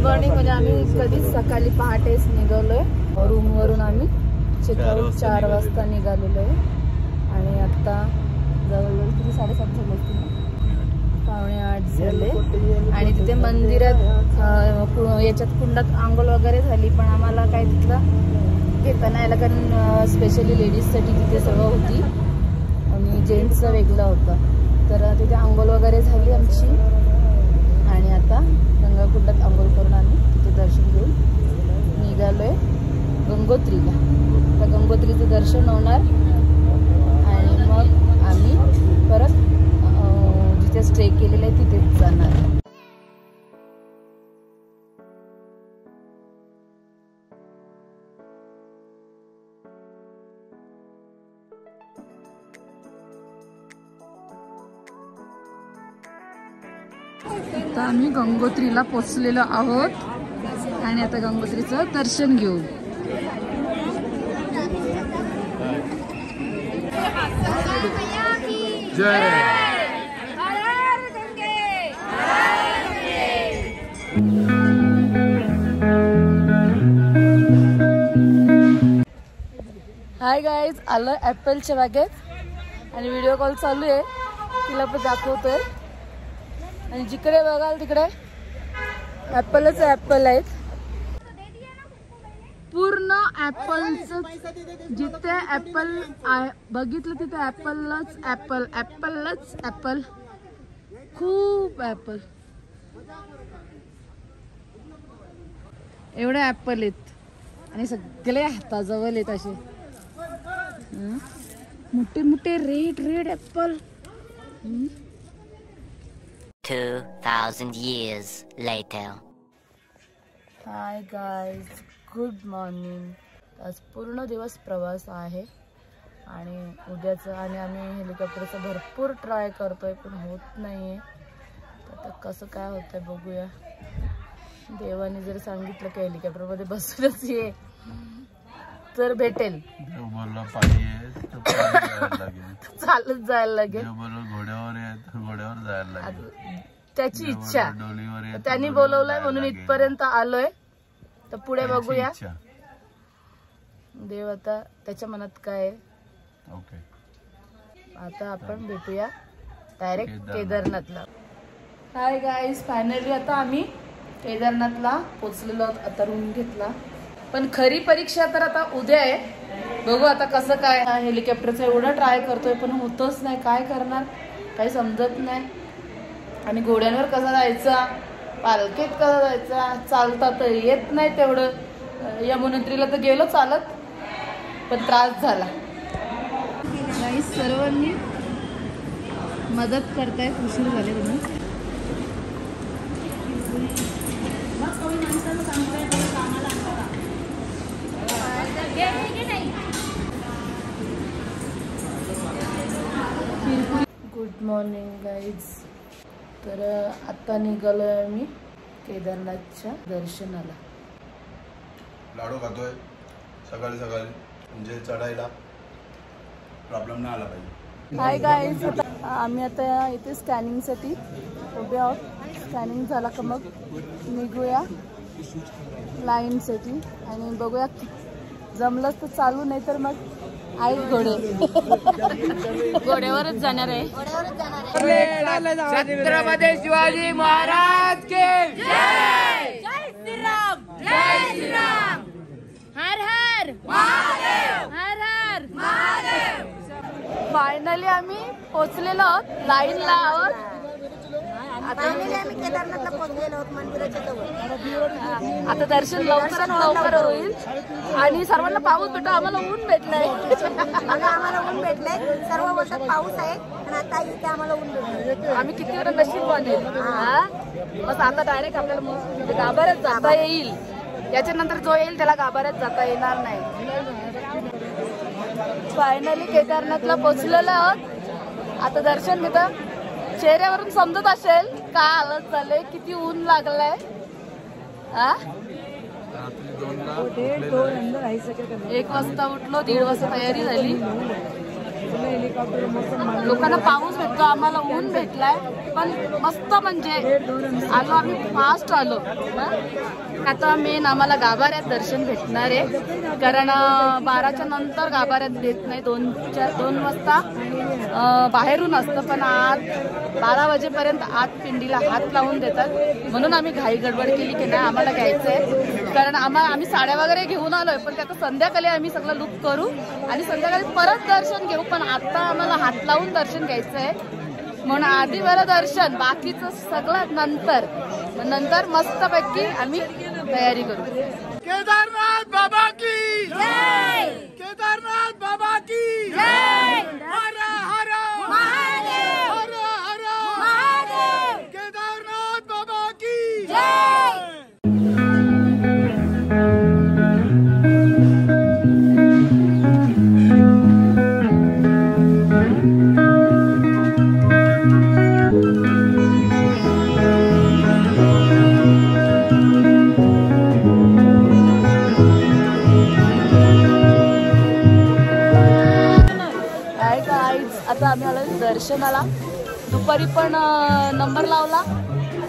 Morning म्हणजे आम्ही कधीच सकाळी पहाटेच निघालोय रूमवरून. आम्ही चेकआउट 4 वाजता निघालेलो आहे आणि आता जवळजवळ किती 7:30 झाले असतील, 7:45 झाले. आणि तिथे मंदिरात याच्यात कुंडात आंघोळ वगैरे झाली, पण आम्हाला काय तिथलं घेता नाही आलं कारण स्पेशली लेडीजसाठी तिथे सर्व होती आणि जेंट्सचं वेगळं होतं. तर तिथे आंघोळ वगैरे झाली आमची आणि आता गंगाकुंडात आंघोळ करून आम्ही तिथे दर्शन घेऊन निघालोय गंगोत्रीला. तर गंगोत्रीचं दर्शन होणार आणि मग आम्ही परत जिथे स्टे केलेलं आहे तिथेच जाणार. आता आम्ही गंगोत्रीला पोचलेलो आहोत आणि आता गंगोत्रीचं दर्शन घेऊ. हाय गाईज, आलं ॲपलच्या बागेत आणि व्हिडिओ कॉल चालू आहे, तिला पण दाखवतोय. आणि जिकडे बघाल तिकडे ॲपलच ॲपल आहेत, पूर्ण ॲपलच. जिथे ॲपल बघितलं तिथे ॲपलच ॲपल, ॲपलच ॲपल, खूप ॲपल. एवढे ॲपल आहेत आणि सगळे हाताजवळ आहेत असे मोठे मोठे red red Apple. 2000 years later. Hi guys, good morning. आज पूर्ण दिवस प्रवास आहे आणि उद्याचं आणि आम्ही हेलिकॉप्टरचा भरपूर ट्राय करतोय पण होत नाही आहे. तर आता कसं काय होतंय बघूया. देवाने जर सांगितलं की हेलिकॉप्टरमध्ये बसूनच ये तर भेटेल. चालत जायला लागेल, घोड्यावर जायला लागेल, त्याची इच्छा. त्यांनी बोलवलंय म्हणून इथपर्यंत आलोय, तर पुढे बघूया देव आता त्याच्या मनात काय आहे. आता आपण भेटूया डायरेक्ट केदारनाथला. हाय गाईज, फायनली आता आम्ही केदारनाथला पोचलेलो आहोत. आता रूम घेतला, पण खरी परीक्षा तर आता उद्या आहे. बघू आता कसं काय. हेलिकॉप्टरचं एवढं ट्राय करतोय पण होतच नाही, काय करणार काही समजत नाही. आणि घोड्यांवर कसा जायचा, पालखीत कसा जायचा, चालता तर येत नाही तेवढं. यमुनोत्रीला तर गेलो चालत पण त्रास झाला. सर्वांनी मदत करतायत, उशीर झाले म्हणून. Good morning guys. तर आता निघालोय आम्ही केदारनाथच्या दर्शनाला. लाडू खातोय सकाळी सकाळी, म्हणजे चढायला प्रॉब्लेम नाही आला पाहिजे. हाय गाईज, आम्ही आता इथे स्कॅनिंगसाठी उभे आहोत. स्कॅनिंग झाला का मग निघूया लाईनसाठी आणि बघूया जमलंच तर चालू, नाही तर मग आहेत घोडे. घोड्यावरच जाणार आहे. छत्रपती शिवाजी महाराज के जय. जय श्रीराम, जय श्रीराम. हर हर महादेव, हर हर महादेव. फायनली आम्ही पोचलेलो आहोत, लाईनला आहोत. आम्ही केदारनाथला पोहोचलेलो आहोत मंदिराच्या जवळ. आता दर्शन लवकरात लवकर होईल आणि सर्वांना पाऊस भेटतो. आम्हाला ऊन भेटलंय. आम्हाला ऊन भेटलंय. सर्व वर्षात पाऊस आहे आणि आता इथे आम्हाला ऊन भेटलंय. आम्ही किती वेळा नशीब बनेल. बस आता डायरेक्ट आपल्याला गाभाऱ्यात जाता येईल. याच्यानंतर जो येईल त्याला गाभाऱ्यात जाता येणार नाही. फायनली केदारनाथला पोचलेलो आहोत. आता दर्शन घेतं. चेहऱ्यावरून समजत असेल काय हालत झाले, किती ऊन लागलाय. 1 वाजता उठलो, 1:30 वाजता तयारी झाली लोकांना पाऊस भेटतो, आम्हाला ऊन भेटलाय, पण मस्त म्हणजे आलो आम्ही, फास्ट आलो. आता मेन आम्हाला गाभाऱ्यात दर्शन भेटणार आहे, कारण 12च्या नंतर गाभाऱ्यात देत नाही. 2 वाजता बाहेरून असतं, पण आत 12 वाजेपर्यंत आत पिंडीला हात लावून देतात. म्हणून आम्ही घाई गडबड केली की नाही आम्हाला घ्यायचं आहे, कारण आम्ही साड्या वगैरे घेऊन आलोय, पण आता संध्याकाळी आम्ही सगळं लुक करू आणि संध्याकाळी परत दर्शन घेऊ. पण आता आम्हाला हात लावून दर्शन घ्यायचं आहे, म्हणून आधी बरं दर्शन, बाकीचं सगळं नंतर. नंतर मस्तपैकी आम्ही तयारी करू. केदारनाथ बाबा की जय, केदारनाथ बाबा की जय, हर हर महादेव, हर हर महादेव, केदारनाथ बाबा की जय. आता आम्ही आलो दर्शनाला. दुपारी पण नंबर लावला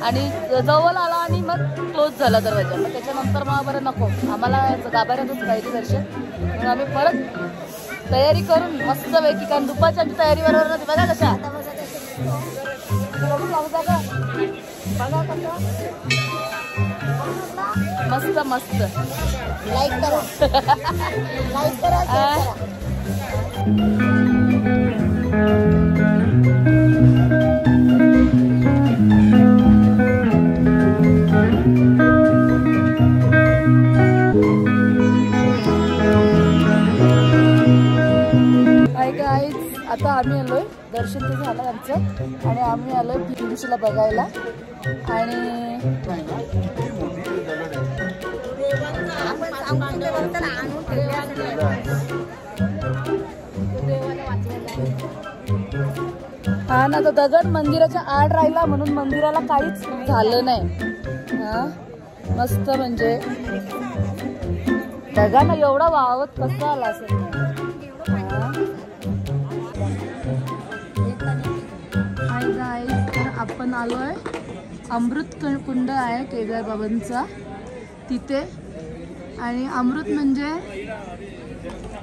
आणि जवळ आला आणि मग क्लोज झाला दरवाजा. मग त्याच्यानंतर मग बरं नको, आम्हाला गाभाऱ्यातच पाहिजे दर्शन, म्हणून आम्ही परत तयारी करून मस्तपैकी, कारण दुपारची आमची तयारी बरोबर नव्हती. बघा कशा बघा कसं मस्त मस्त. लाईक करा, लाईक करा, शेअर करा. आता आम्ही आलोय, दर्शन ते झालं आमचं आणि आम्ही आलोय भीमशीला बघायला. आणि हा ना, तो दगड मंदिराच्या आड राहिला म्हणून मंदिराला काहीच झालं नाही. हा मस्त, म्हणजे बघा ना एवढा वावत कसं आला असेल. तर आपण आलोय, अमृत कुंड आहे केदार बाबांचा तिथे. आणि अमृत म्हणजे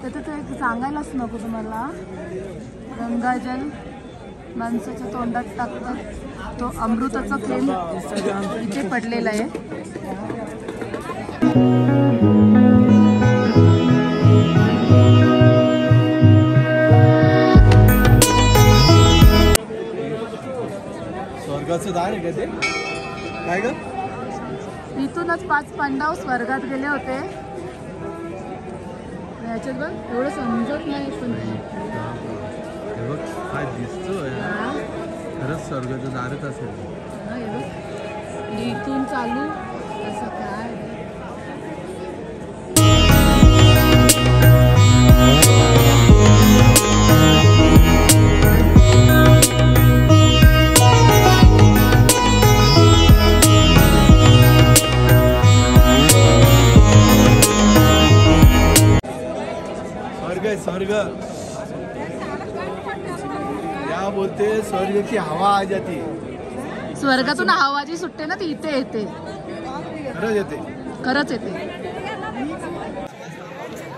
त्याचं तर सांगायलाच नको तुम्हाला. गंगाजल माणसाच्या तोंडात टाकतात, तो अमृताचा थेंब इथे पडलेला आहे. स्वर्गाचं दार आहे का ते? काय ग? इथूनच 5 पांडव स्वर्गात गेले होते. याच्यात बघ एवढं समजत नाही, पण काय दिसतोय खरंच स्वर्गाचं दारच असेल. इथून चालू असं काय. स्वर्ग क्या बोलते, स्वर्ग की हवा आ जाती. स्वर्गातून हवा जी सुटते ना ती इथे येते. खरंच येते, खरंच येते.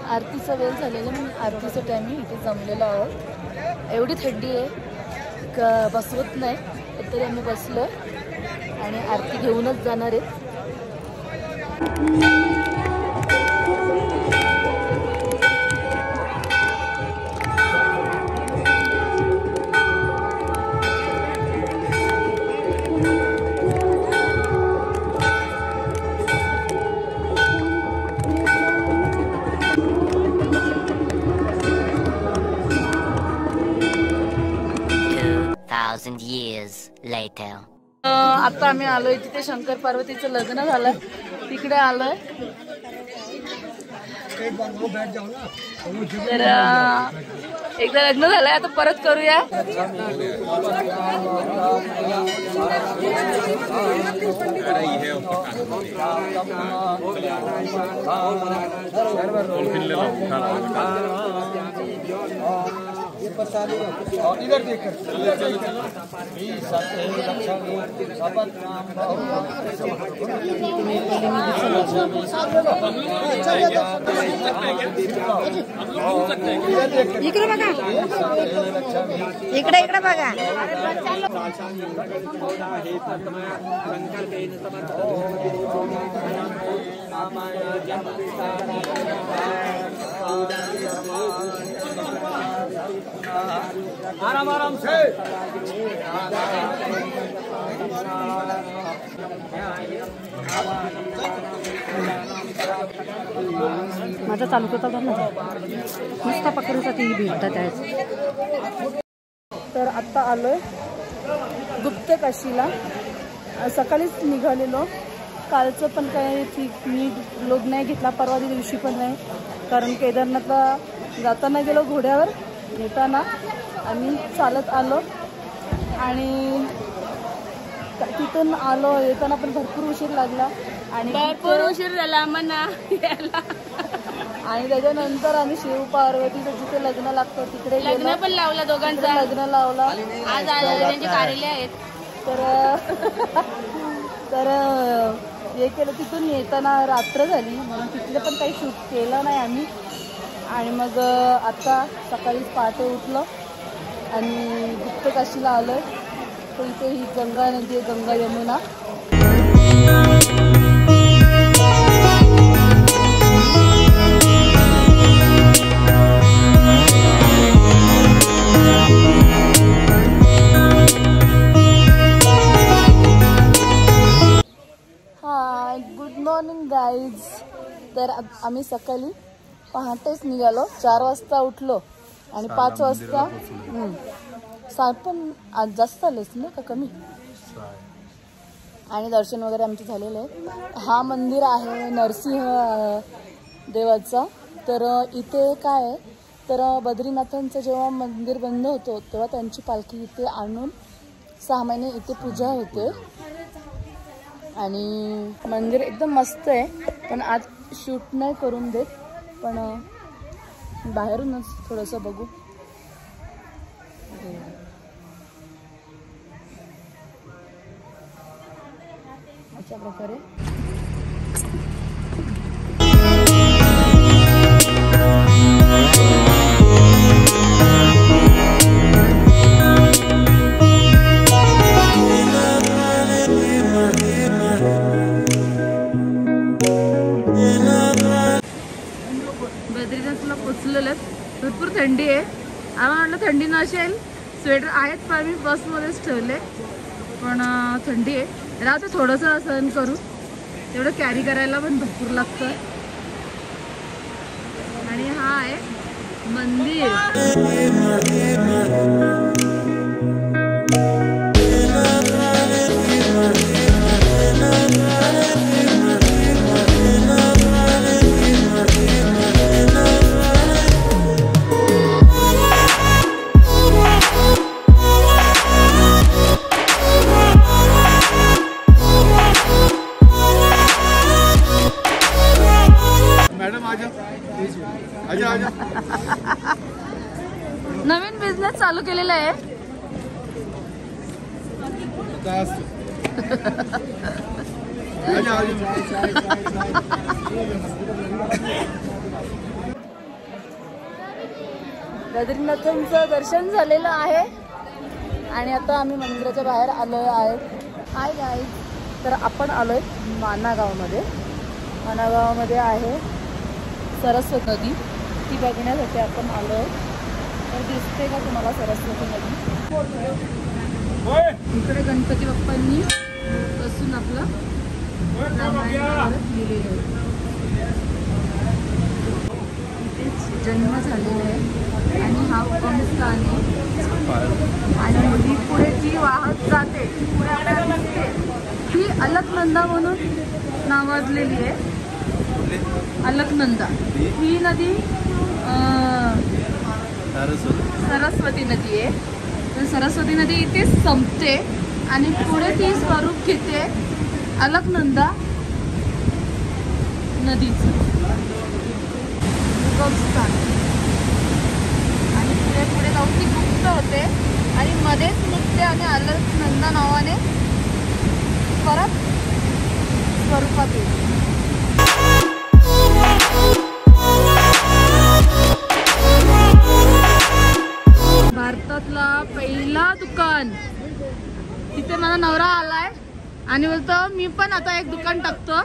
आरतीचा वेळ झालेला, मी आरतीच्या टायमिंग इथे जमलेलो आहोत. एवढी थंडी आहे बसवत नाही, तरी आम्ही बसलो आणि आरती घेऊनच जाणार आहेत. years later. आता आम्ही आलोय तिथे शंकर पार्वतीचं लग्न झालं, तिकडे आलोय. तर एकदा लग्न झालंय, आता परत करूया. इकडे बघा, इकडे इकडे बघा. आराम आराम से. माझा चालू होता ना नुसता पकडण्यासाठी भेटतात आहे. तर आत्ता आलोय गुप्त काशीला. सकाळीच निघालेलो. कालचं पण काय ठीक मी लोग नाही घेतला, परवा दिवशी पण नाही, कारण केदारनाथला जाताना गेलो घोड्यावर, येताना आम्ही चालत आलो आणि तिथून आलो. येताना पण भरपूर उशीर लागला आणि भरपूर उशीर झाला म्हणा यायला. आणि त्याच्यानंतर आम्ही शिव पार्वतीचं जिथे लग्न लागतं तिकडे लग्न पण लावलं दोघांचं. लग्न लावला. आज त्यांचे कार्यालय आहेत. तर हे केलं. तिथून येताना रात्र झाली म्हणून तिथले पण काही शूट केलं नाही आम्ही. आणि मग आता सकाळीच पहाटे उठलो आणि गुप्त काशीला आलोय. तर इथे ही गंगा नदी आहे, गंगा यमुना. हाय, गुड मॉर्निंग गाईज. तर आम्ही सकाळी पहाटेच निघालो. 4 वाजता उठलो आणि 5 वाजता पण आज जास्त आलेच ना का कमी. आणि दर्शन वगैरे आमचे झालेलं आहे. हा मंदिर आहे नरसिंह देवाचा. तर इथे काय आहे तर बद्रीनाथांचं जेव्हा मंदिर बंद होतं तेव्हा त्यांची पालखी इथे आणून 6 महिने इथे पूजा होते. आणि मंदिर एकदम मस्त आहे. पण आज शूट नाही करून देत, पण बाहेरूनच थोडंसं बघू. अशा प्रकारे बद्रीनाथला पोचलेलं. भरपूर थंडी आहे. आम्हाला म्हटलं थंडी नसेल, स्वेटर आहेत पण मी बसमध्येच ठेवले. पण थंडी आहे. राहते थोडंसं सहन करू. तेवढं कॅरी करायला पण भरपूर लागतं. आणि हा आहे मंदिर. नवीन बिझनेस चालू केलेला आहे. बद्रीनाथांचं दर्शन झालेलं आहे आणि आता आम्ही मंदिराच्या बाहेर आलो आहे. Hi guys. तर आपण आलोय माना गावामध्ये. माना गावामध्ये आहे सरस्वती नदी. ती बघण्यासाठी आपण आलोय. तर दिसते का तुम्हाला सरस्वती नदी? इकडे गणपती बाप्पांनी बसून आपलं रामायणावर लिहिलेलं आहे. इथेच जन्म झालेला आहे आणि हा कंस आहे. आणि ही पुढे ती वाहत जाते, पुढे आपल्याला दिसते. ही अलकनंदा म्हणून नावाजलेली आहे. अलकनंदा ही नदी सरस्वती नदी आहे. तर सरस्वती नदी इथेच संपते आणि पुढे ती स्वरूप घेते अलकनंदा नदीचं उगमस्थान. आणि पुढे पुढे लौकिक नृत्य होते आणि मध्येच नृत्य आणि अलकनंदा नावाने परत स्वरूपात येते. भारतातला पहिला दुकान, तिथे माझा नवरा आलाय आणि बोलतो मी पण आता एक दुकान टाकतो.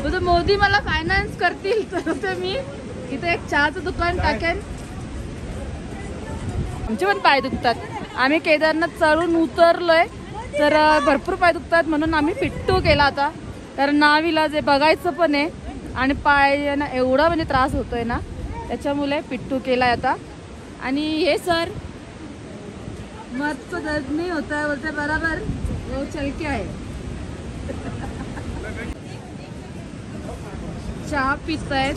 बोलतो मोदी मला फायनान्स करतील तर मी इथे एक चहाचं दुकान टाकेन. आमचे पण पाय दुखतात, आम्ही केदारनाथ चढून उतरलोय तर भरपूर पाय दुखतात म्हणून आम्ही पिट्टू केला आता. कारण नाविलाज आहे, बघायचं पण आहे आणि पाय ना एवढा म्हणजे त्रास होतोय ना, त्याच्यामुळे पिट्टू केलाय आता. आणि हे सर मत तो दर्द नहीं होता है बोलते बराबर वो चल के आहे. चहा पित आहेत.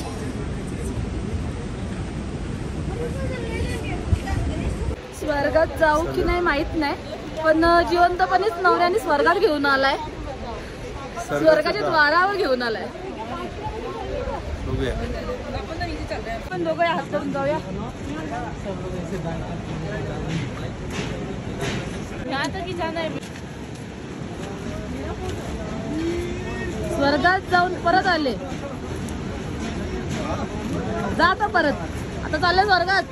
स्वर्गात जाऊ की नाही माहित नाही, पण जिवंतपणेच नवऱ्याने स्वर्गात घेऊन आलाय, स्वर्गाच्या द्वारावर घेऊन आलाय. पण दोघं हात करून जाऊया. स्वर्गात जाऊन परत आले, जाता परत आता चालले स्वर्गात.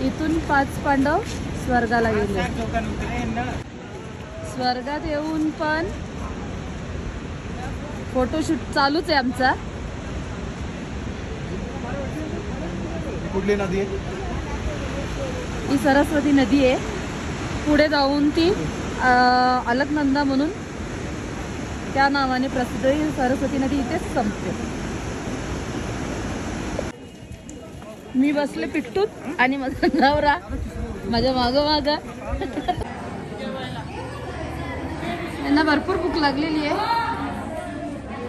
इथून 5 पांडव स्वर्गाला गेले. स्वर्गात येऊन पण फोटोशूट चालूच आहे आमचा. कुठली नदी आहे? ही सरस्वती नदी आहे. पुढे जाऊन ती अलकनंदा म्हणून त्या नावाने प्रसिद्ध ही सरस्वती नदी इथेच संपते. मी बसले पिट्टूत आणि माझा नवरा माझ्या माग त्यांना भरपूर भूक लागलेली आहे.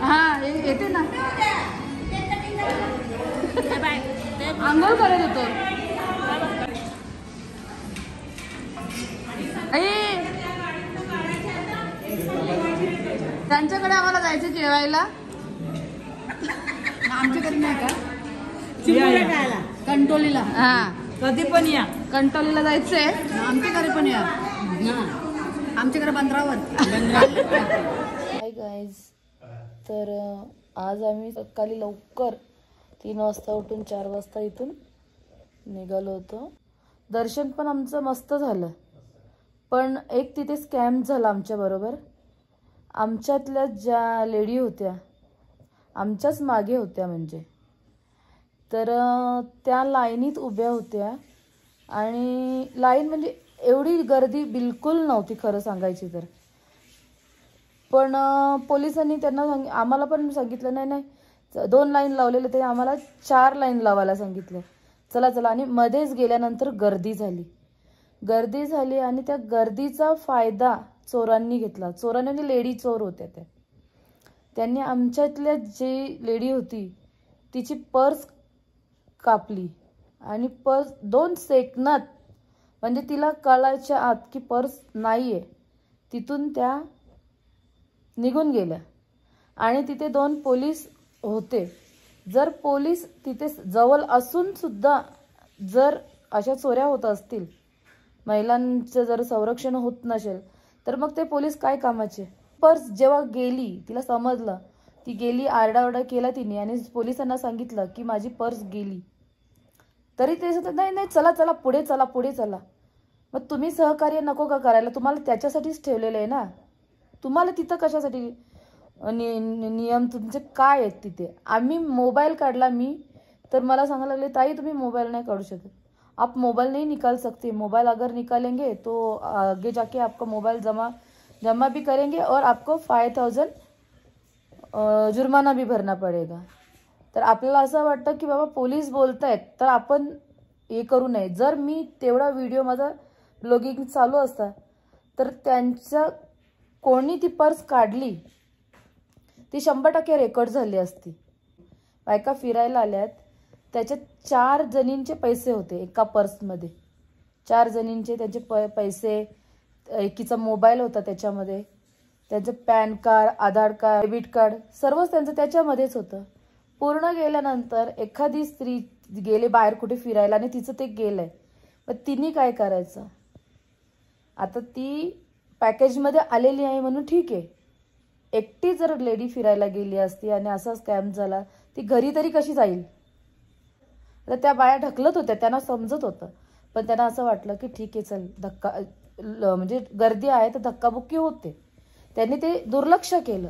हा येते ना, आंघोळ करत होतो. त्यांच्याकडे आम्हाला जायचं जेवायला. आमच्याकडे नाही का कंटोलीला? हा कधी पण या, कंटोलीला जायचंय. आमच्याकडे पण या, आमच्याकडे बंदरावर. हाय गाईज, तर आज आम्ही सकाळी लवकर 3 वाजता उठून 4 वाजता इथून निघालो होतो. दर्शन पण आमचं मस्त झालं, पण एक तिथे स्कॅम झाला आमच्या बरोबर. आमच्यातल्या ज्या लेडी होत्या आमच्याच मागे होत्या म्हणजे, तर त्या लाईनीत उभ्या होत्या आणि लाईन म्हणजे एवढी गर्दी बिलकुल नव्हती खरं सांगायची तर. पण पोलिसांनी त्यांना आम्हाला पण सांगितलं नाही 2 लाईन लावलेले, ते आम्हाला 4 लाईन लावायला सांगितलं. चला चला, आणि मध्येच गेल्यानंतर गर्दी झाली आणि त्या गर्दीचा फायदा चोरांनी घेतला. चोरांनी म्हणजे लेडी चोर होत्या त्या. त्यांनी आमच्यातल्या जी लेडी होती तिची पर्स कापली आणि पर्स 2 सेकंदात, म्हणजे तिला कळायच्या आत की पर्स नाहीये, तिथून त्या निघून गेल्या. आणि तिथे 2 पोलीस होते. जर पोलीस तिथे जवळ असून सुद्धा जर अशा चोऱ्या होत असतील, महिलांचं जर संरक्षण होत नसेल, तर मग ते पोलीस काय कामाचे. पर्स जेव्हा गेली, तिला समजलं ती गेली, आरडाओरडा केला तिने आणि पोलिसांना सांगितलं की माझी पर्स गेली, तरी ते सांगतात नाही चला चला पुढे चला. मग तुम्ही सहकार्य नको का करायला? तुम्हाला त्याच्यासाठीच ठेवलेलं आहे ना. तुम्हाला तिथं कशासाठी नियम तुमचे काय आहेत तिथे? आम्ही मोबाईल काढला, मी तर मला सांगायला लागले ताई तुम्ही मोबाईल नाही काढू शकत, आप मोबाईल नहीं निकाल सकते, मोबाईल अगर निकालेंगे तो आगे जाके आपका मोबाईल जमा भी करेंगे और आपको 5000 जुर्माना भी भरना पड़ेगा. तर आपल्याला असं वाटतं की बाबा पोलीस बोलतायत तर आपण हे करू नये. जर मी तेवढा व्हिडिओ माझा ब्लॉगिंग चालू असता तर त्यांच्या कोणी ती पर्स काढली ती 100% रेकॉर्ड झाली असती. बायका फिरायला आल्यात, त्याच्यात 4 जणींचे पैसे होते एका पर्समध्ये. 4 जणींचे त्यांचे पैसे, एकीचा मोबाईल होता त्याच्यामध्ये, त्यांचं पॅन कार्ड, आधार कार्ड, डेबिट कार्ड सर्वच त्यांचं त्याच्यामध्येच होतं. पूर्ण गेल्यानंतर एखादी स्त्री गेले बाहेर कुठे फिरायला आणि तिचं ते गेलंय, मग तिने काय करायचं? आता ती पॅकेजमध्ये आलेली आहे म्हणून ठीक आहे, एकटी जर लेडी फिरायला गेली असती आणि असा स्कॅम झाला, ती घरी तरी कशी जाईल? तर त्या बाया ढकलत होत्या, त्यांना समजत होतं, पण त्यांना असं वाटलं की ठीक आहे चल धक्का म्हणजे गर्दी आहे तर धक्काबुक्की होते, त्यांनी ते दुर्लक्ष केलं.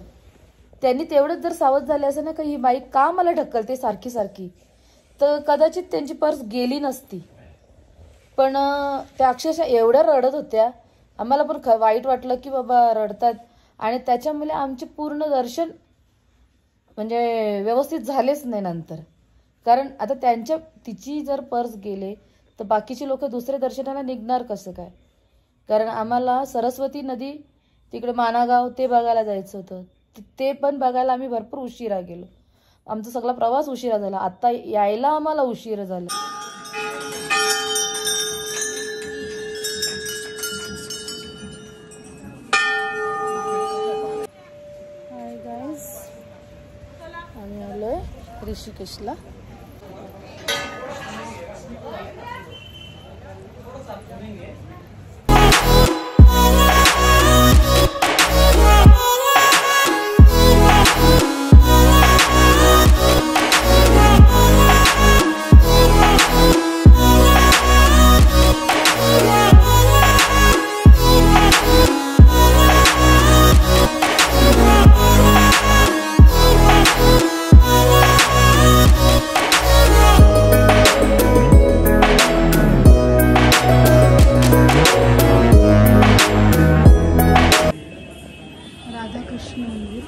त्यांनी तेवढंच जर सावध झाले असं ना का ही बाई का मला ढकलते सारखी सारखी, तर कदाचित त्यांची पर्स गेली नसती. पण त्या अक्षरशः एवढ्या रडत होत्या, आम्हाला पण वाईट वाटलं की बाबा रडतात. आणि त्याच्यामुळे आमचे पूर्ण दर्शन म्हणजे व्यवस्थित झालेच नाही नंतर. कारण आता तिची जर पर्स गेले तर बाकीचे लोक दुसऱ्या दर्शनाला निघणार कसं काय? कारण आम्हाला सरस्वती नदी तिकडे मानागाव ते बघायला जायचं होतं, ते पण बघायला आम्ही भरपूर उशिरा गेलो. आमचा सगळा प्रवास उशिरा झाला, आता यायला आम्हाला उशीर झाला. हाय गाईज, आम्ही आलोय ऋषिकेशला. राधाकृष्ण मंदिर.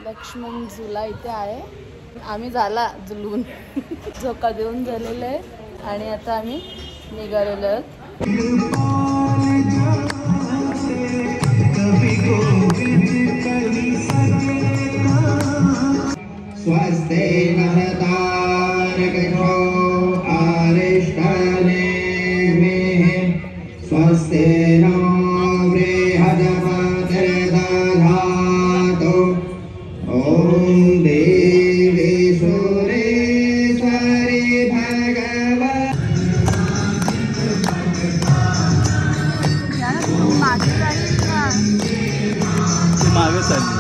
लक्ष्मण झुला इथे आहे. आम्ही झाला झुलून झोका देऊन झालेलं आहे आणि आता आम्ही निघालेलो आहोत. स्वस्ते नरतारकशो आरिष्टनेमिः स्वस्ते नो बृहस्पतिर्दधातु ॐ देवी सुरेश्वरी भगवती. मागे चालली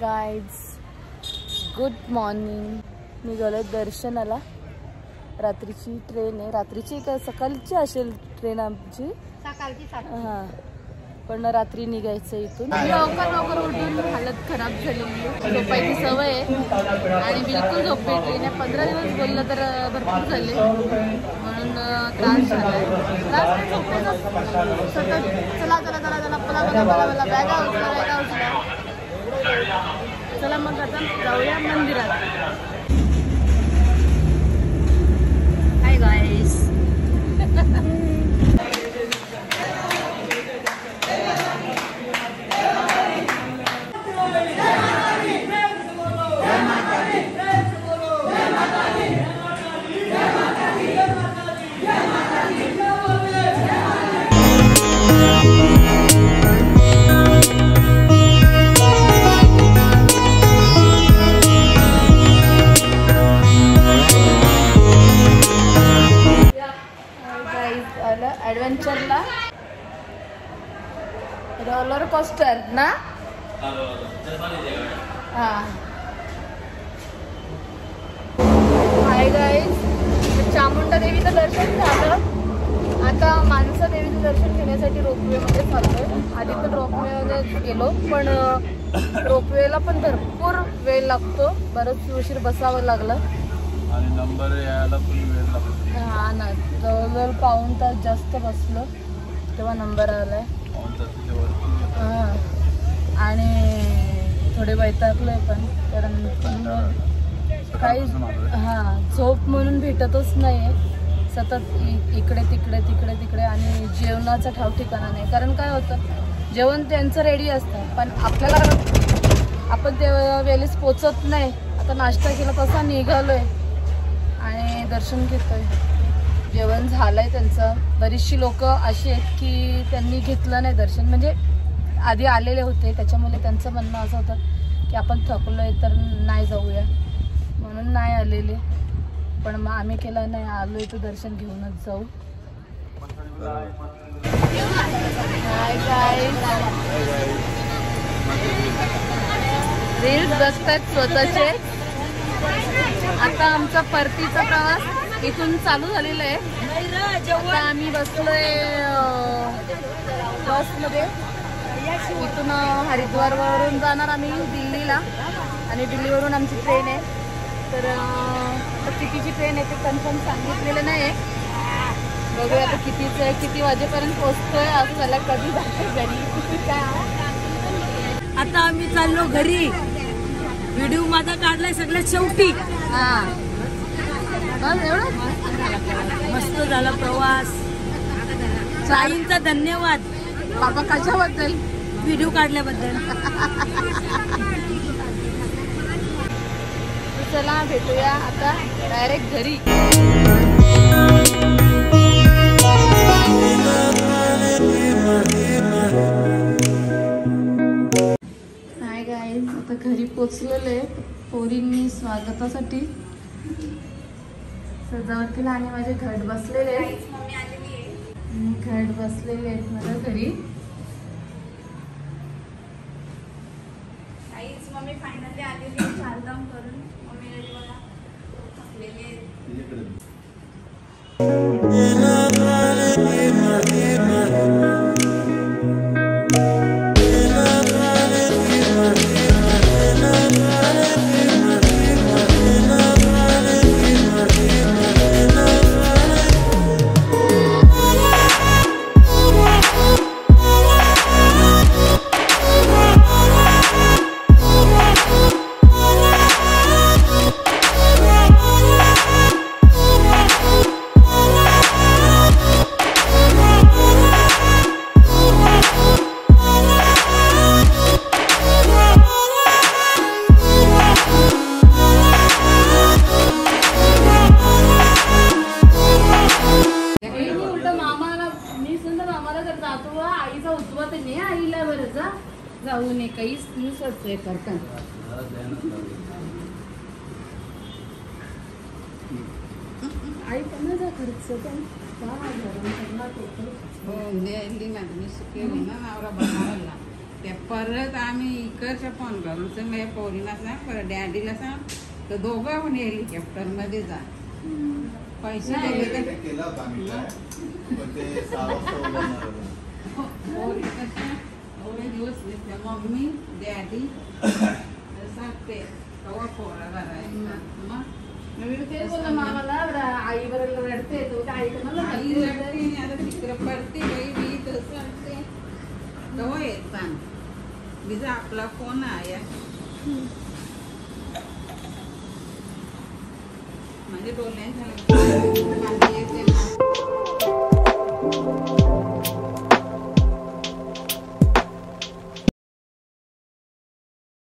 गाईज, गुड मॉर्निंग. निघालो दर्शनाला. रात्रीची ट्रेन आहे, रात्रीची का सकाळची असेल ट्रेन आमची, हां, पण रात्री निघायचं इथून. लवकर उठून हालत खराब झालेली, झोपायची सवय आहे आणि बिलकुल झोप भेटली नाही. 15 दिवस बोललं तर भरपूर झाले, म्हणून म्हणून त्रास झालाय. सतत चला चला चला चला पला पला पला पला बॅगा उचला. चला मग आता जाऊया मंदिरात. Hi guys. ॲडव्हेंचरला रोलर कोस्टर ना. हां हाय गाईज. चामुंडा देवीचं दर्शन झालं. आता मानसा देवीचं दर्शन घेण्यासाठी रोपवेमध्ये चाललोय. आधी पण रोपवेमध्ये गेलो पण रोपवेला पण भरपूर वेळ लागतो. बरंच उशीर बसावं लागलं आणि नंबर यायला पण वेळ लागतो. हा ना, जवळजवळ पाऊण तास जास्त बसलो तेव्हा नंबर आलाय. हां आणि थोडे वैतागलोय पण कारण काही झोप म्हणून भेटतच नाही. सतत इकडे तिकडे तिकडे तिकडे आणि जेवणाचा ठाव ठिकाणा नाही. कारण काय होतं, जेवण त्यांचं रेडी असतं पण आपल्याला आपण ते वेळेस पोचत नाही. आता नाश्ता केला तसा निघालोय आणि दर्शन घेतोय. जेवण झालंय त्यांचं. बरीचशी लोक अशी आहेत की त्यांनी घेतलं नाही दर्शन, म्हणजे आधी आलेले होते त्याच्यामुळे त्यांचं म्हणणं असं होतं की आपण थकलोय तर नाही जाऊया म्हणून नाही आलेले. पण मग आम्ही केलं नाही, आलोय तर दर्शन घेऊनच जाऊ. Hi guys. रील्स बघतात स्वतःचे. आता आमचा परतीचा प्रवास इथून चालू झालेला आहे. आता आम्ही बसलोय बसमध्ये. इथून हरिद्वारवरून जाणार आम्ही दिल्लीला आणि दिल्लीवरून आमची ट्रेन आहे. तर कितीची ट्रेन आहे ते कन्फर्म सांगितलेलं नाही आहे. बघूया आता कितीचं आहे, किती वाजेपर्यंत पोहोचतोय. असं झालं कधी जातो घरी काय. आता आम्ही चाललो घरी. व्हिडिओ माझा काढलाय सगळ्यात शेवटी. हां बस एवढं. मस्त झाला प्रवास. ताईंचा धन्यवाद बाबा. कशाबद्दल? व्हिडिओ काढल्याबद्दल. चला भेटूया आता डायरेक्ट घरी. Hi guys. आता घरी पोचलेले. पोरींनी स्वागतासाठी सजावटीला आणि माझे घट बसलेले आहेत. माझ्या घरी. मम्मी फायनली आलेली चारधाम करून. मम्मी बघा थकलेली. आईचा उजवत नाही. आईला बरं जाऊ नये काहीच नुसत करता. आई पण जा खर्च पण त्या परत आम्ही इकडच्या फोन करून सांग पोरीला सांग परत डॅडीला सांग तर दोघं पण हेलिकॉप्टर मध्ये जा. पैसे पोरी कशा एवढे दिवस मम्मी डॅडी सांगते कवा पोरा करायचं. मग मी तेच बोललं मामाला आई बरोबर रडते तो आई कोणाला आई रडते आणि आता तिकडं पडते बाई मी तसं वाटते कवा येत सांग बिजा आपला फोन आहे म्हणजे डोळ्यांच्या